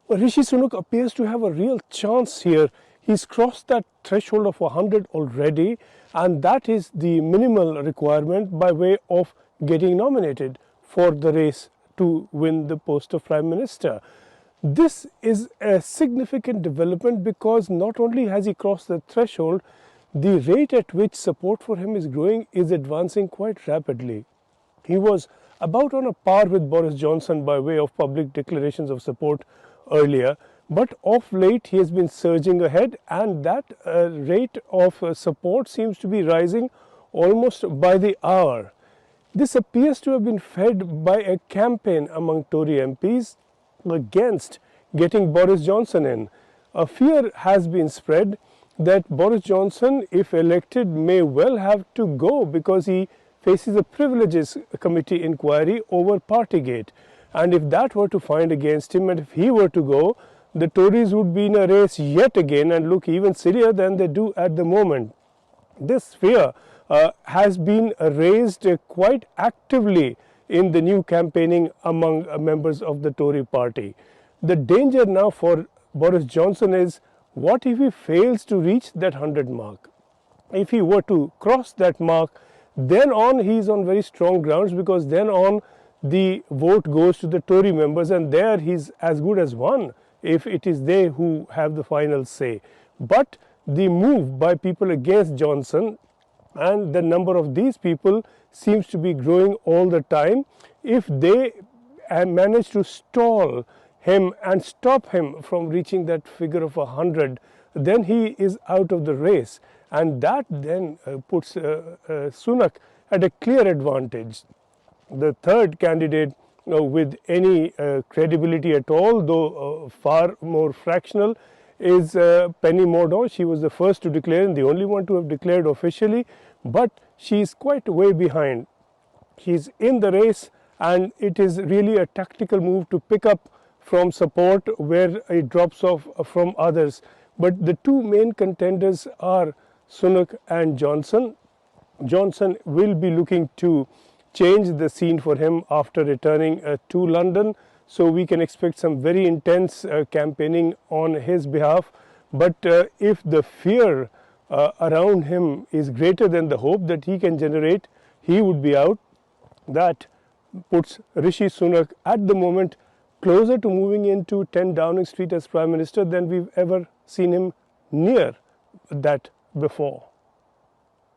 Rishi Sunak appears to have a real chance here. He's crossed that threshold of 100 already, and that is the minimal requirement by way of getting nominated for the race to win the post of Prime Minister. This is a significant development because not only has he crossed the threshold, the rate at which support for him is growing is advancing quite rapidly. He was about on a par with Boris Johnson by way of public declarations of support earlier, but of late he has been surging ahead, and that rate of support seems to be rising almost by the hour. This appears to have been fed by a campaign among Tory MPs against getting Boris Johnson in. A fear has been spread that Boris Johnson, if elected, may well have to go because he faces a Privileges Committee inquiry over Partygate. And if that were to find against him, and if he were to go, the Tories would be in a race yet again and look even sillier than they do at the moment. This fear has been raised quite actively in the new campaigning among members of the Tory party. The danger now for Boris Johnson is, what if he fails to reach that 100 mark? If he were to cross that mark, then on he is on very strong grounds, because then on the vote goes to the Tory members, and there he's as good as won if it is they who have the final say. But the move by people against Johnson, and the number of these people seems to be growing all the time, if they manage to stall him and stop him from reaching that figure of 100, then he is out of the race, and that then puts Sunak at a clear advantage. The third candidate with any credibility at all, though far more fractional, is Kemi Badenoch. She was the first to declare and the only one to have declared officially, but she is quite way behind. She is in the race, and it is really a tactical move to pick up from support where it drops off from others. But the two main contenders are Sunak and Johnson. Johnson will be looking to change the scene for him after returning to London, so we can expect some very intense campaigning on his behalf. But if the fear around him is greater than the hope that he can generate, he would be out. That puts Rishi Sunak at the moment closer to moving into 10 Downing Street as Prime Minister than we've ever seen him near that before.